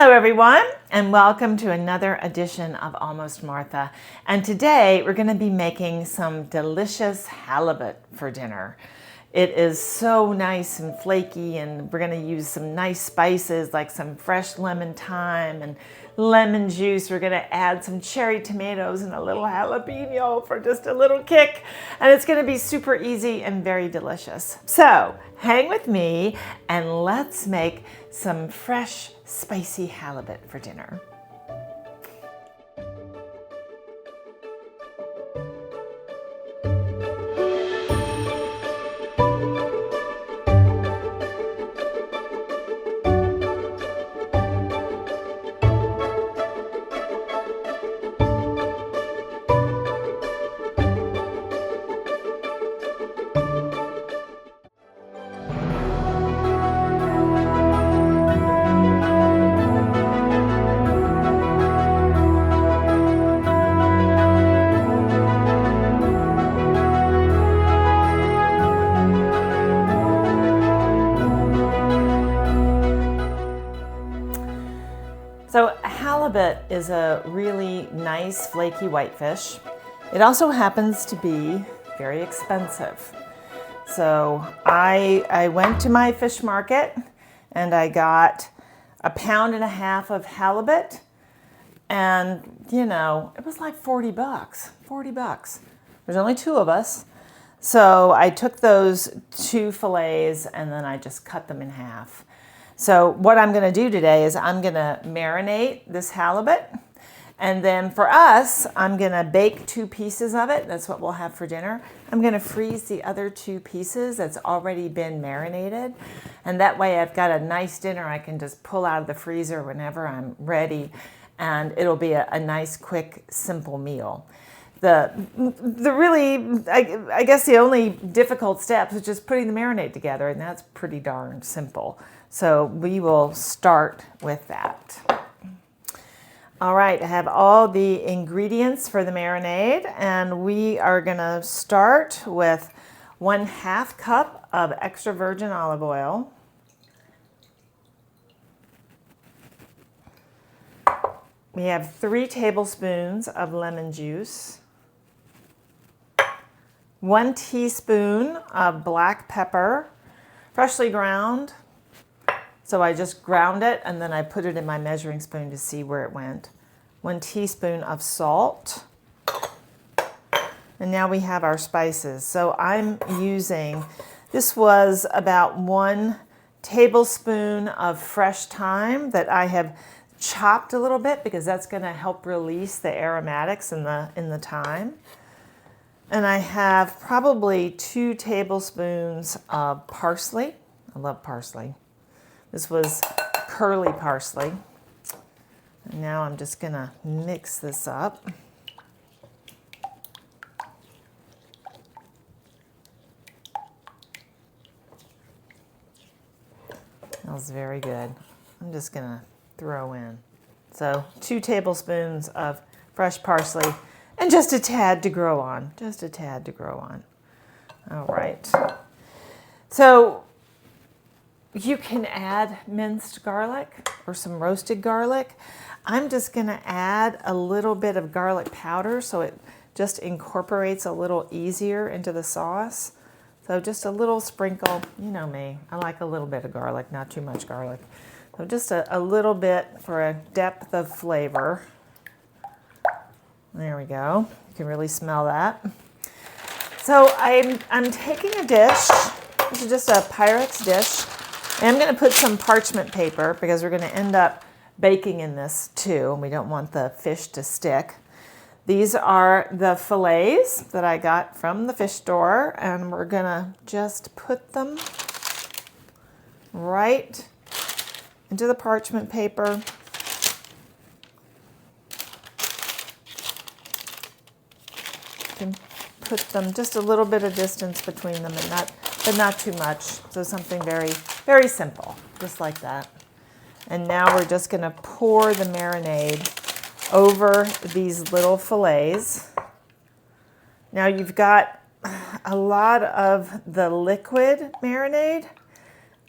Hello everyone, and welcome to another edition of Almost Martha. And today we're going to be making some delicious halibut for dinner. It is so nice and flaky, and we're going to use some nice spices like some fresh lemon thyme and lemon juice. We're going to add some cherry tomatoes and a little jalapeno for just a little kick. And it's going to be super easy and very delicious. So hang with me and let's make some fresh, spicy halibut for dinner. So halibut is a really nice flaky whitefish. It also happens to be very expensive. So I went to my fish market and I got 1.5 pounds of halibut, and you know, it was like 40 bucks. 40 bucks. There's only 2 of us. So I took those 2 fillets and then I just cut them in half. So what I'm going to do today is I'm going to marinate this halibut, and then for us, I'm going to bake 2 pieces of it. That's what we'll have for dinner. I'm going to freeze the other 2 pieces that's already been marinated, and that way I've got a nice dinner I can just pull out of the freezer whenever I'm ready, and it'll be a nice, quick, simple meal. I guess the only difficult step is just putting the marinade together, and that's pretty darn simple. So we will start with that. All right, I have all the ingredients for the marinade, and we are gonna start with 1/2 cup of extra virgin olive oil. We have 3 tablespoons of lemon juice. 1 teaspoon of black pepper, freshly ground. So I just ground it and then I put it in my measuring spoon to see where it went. 1 teaspoon of salt. And now we have our spices. So I'm using, this was about 1 tablespoon of fresh thyme that I have chopped a little bit because that's going to help release the aromatics in the thyme. And I have probably 2 tablespoons of parsley. I love parsley. This was curly parsley. And now I'm just going to mix this up. Smells very good. I'm just going to throw in. So 2 tablespoons of fresh parsley and just a tad to grow on. Just a tad to grow on. All right. So you can add minced garlic or some roasted garlic. I'm just going to add a little bit of garlic powder so it just incorporates a little easier into the sauce. So just a little sprinkle, you know me, I like a little bit of garlic, not too much garlic. So just a little bit for a depth of flavor. There we go. You can really smell that. So I'm taking a dish. This is just a Pyrex dish. And I'm going to put some parchment paper because we're going to end up baking in this too, and we don't want the fish to stick. These are the fillets that I got from the fish store, and we're going to just put them right into the parchment paper. You can put them just a little bit of distance between them, but not too much. So something very, very simple, just like that. And now we're just going to pour the marinade over these little fillets. Now you've got a lot of the liquid marinade,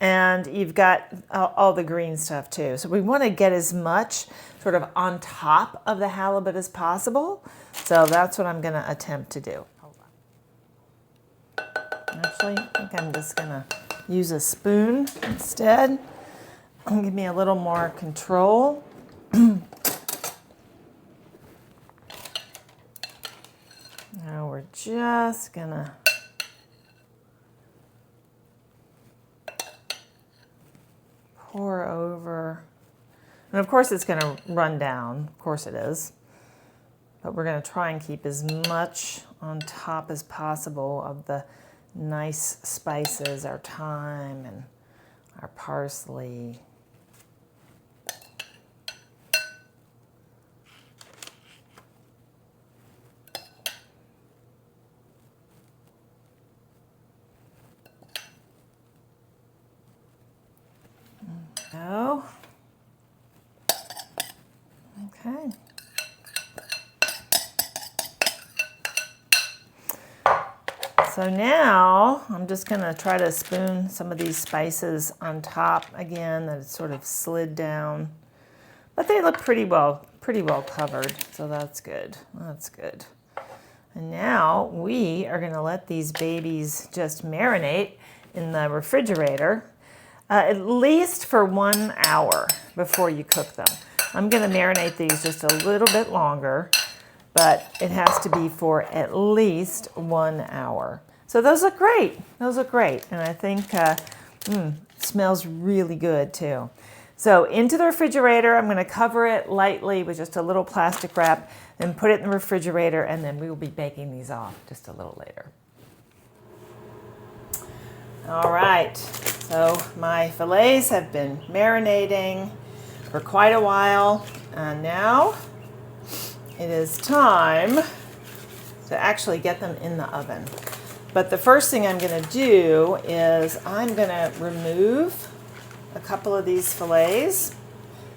and you've got all the green stuff too. So we want to get as much sort of on top of the halibut as possible. So that's what I'm going to attempt to do. Actually, I think I'm just going to use a spoon instead. Give me a little more control. Now we're just going to pour over. And of course it's going to run down. Of course it is. But we're going to try and keep as much on top as possible of the nice spices, our thyme and our parsley. Go. Okay. So now I'm just going to try to spoon some of these spices on top again, that it's sort of slid down. But they look pretty well covered, so that's good. That's good. And now we are going to let these babies just marinate in the refrigerator at least for 1 hour before you cook them. I'm going to marinate these just a little bit longer, but it has to be for at least 1 hour. So those look great. Those look great. And I think smells really good too. So into the refrigerator, I'm going to cover it lightly with just a little plastic wrap and put it in the refrigerator, and then we will be baking these off just a little later. All right, so my fillets have been marinating for quite a while, and now it is time to actually get them in the oven. But the first thing I'm going to do is I'm going to remove a couple of these fillets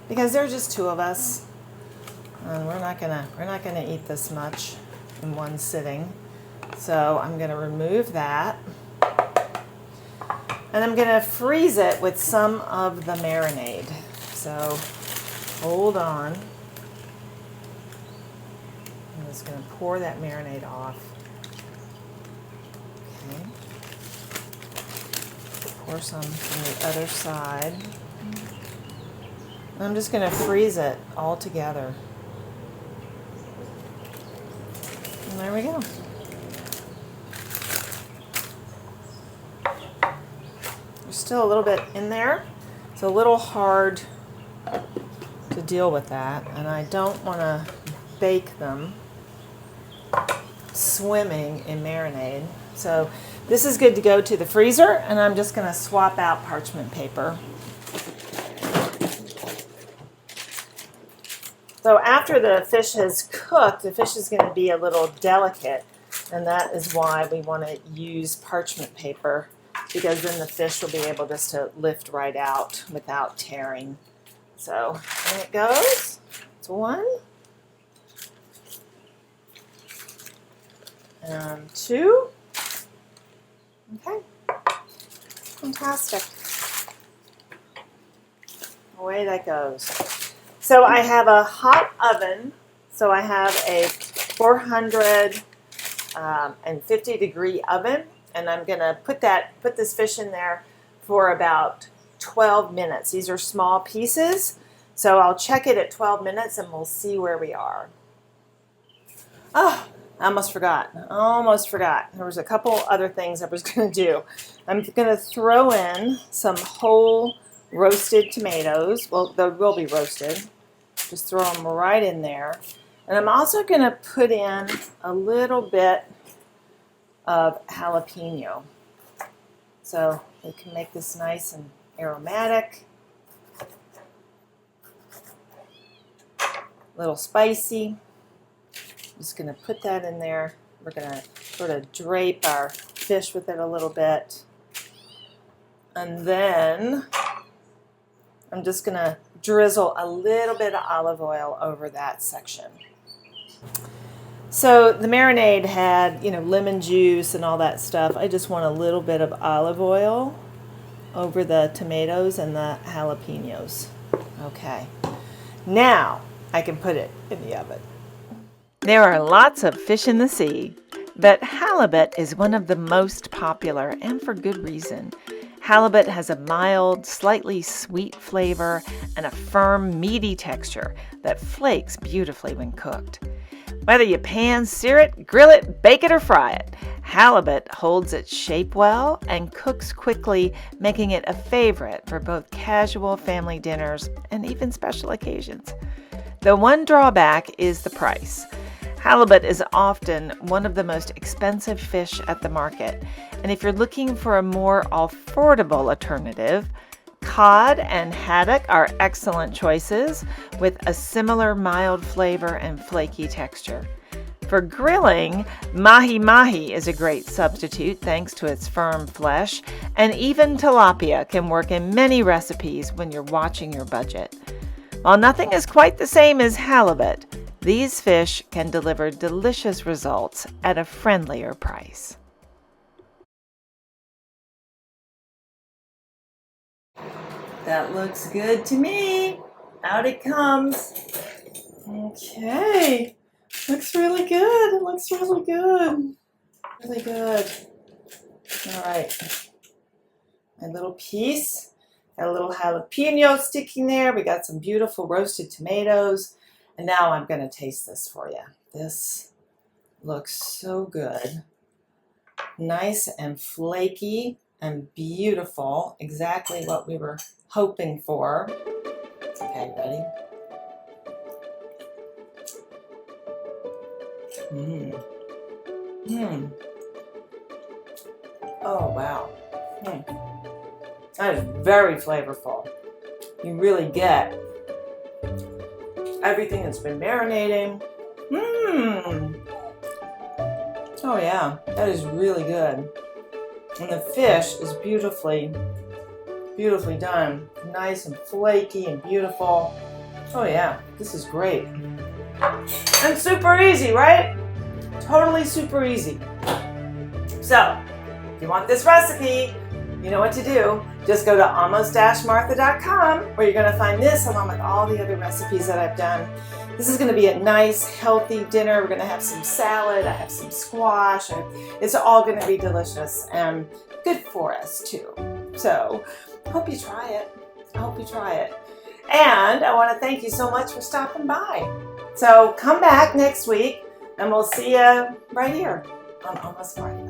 because there's just two of us, and we're not gonna eat this much in one sitting. So I'm going to remove that. And I'm going to freeze it with some of the marinade. So hold on. I'm just going to pour that marinade off. Okay. Pour some from the other side. And I'm just going to freeze it all together. And there we go. Still a little bit in there. It's a little hard to deal with that, and I don't want to bake them swimming in marinade. So this is good to go to the freezer, and I'm just going to swap out parchment paper. So after the fish has cooked, the fish is going to be a little delicate, and that is why we want to use parchment paper, because then the fish will be able just to lift right out without tearing. So in it goes. It's one. And two. Okay. Fantastic. Away that goes. So I have a hot oven. So I have a 450 degree oven. And I'm going to put this fish in there for about 12 minutes. These are small pieces, so I'll check it at 12 minutes and we'll see where we are. Oh, I almost forgot. There was a couple other things I was going to do. I'm going to throw in some whole roasted tomatoes. Well, they will be roasted. Just throw them right in there. And I'm also going to put in a little bit of jalapeno. So we can make this nice and aromatic. A little spicy. Just going to put that in there. We're going to sort of drape our fish with it a little bit. And then I'm just going to drizzle a little bit of olive oil over that section. So the marinade had, lemon juice and all that stuff. I just want a little bit of olive oil over the tomatoes and the jalapeños. Okay, now I can put it in the oven. There are lots of fish in the sea, but halibut is one of the most popular, and for good reason. Halibut has a mild, slightly sweet flavor and a firm, meaty texture that flakes beautifully when cooked. Whether you pan, sear it, grill it, bake it, or fry it, halibut holds its shape well and cooks quickly, making it a favorite for both casual family dinners and even special occasions. The one drawback is the price. Halibut is often one of the most expensive fish at the market, and if you're looking for a more affordable alternative, cod and haddock are excellent choices with a similar mild flavor and flaky texture. For grilling, mahi-mahi is a great substitute thanks to its firm flesh, and even tilapia can work in many recipes when you're watching your budget. While nothing is quite the same as halibut, these fish can deliver delicious results at a friendlier price. That looks good to me. Out it comes. Okay. Looks really good. It looks really good. Really good. All right. My little piece. Got a little jalapeno sticking there. We got some beautiful roasted tomatoes. And now I'm going to taste this for you. This looks so good. Nice and flaky and beautiful. Exactly what we were hoping for. Okay, ready? Oh, wow. That is very flavorful. You really get everything that's been marinating. Oh yeah, that is really good. And the fish is beautifully done. Nice and flaky and beautiful. Oh yeah, this is great. And super easy, right? Totally super easy. So, if you want this recipe, you know what to do. Just go to almost-martha.com where you're going to find this along with all the other recipes that I've done. This is going to be a nice, healthy dinner. We're going to have some salad. I have some squash. It's all going to be delicious and good for us too. So, I hope you try it. I hope you try it. And I want to thank you so much for stopping by. So, come back next week and we'll see you right here on Almost Martha.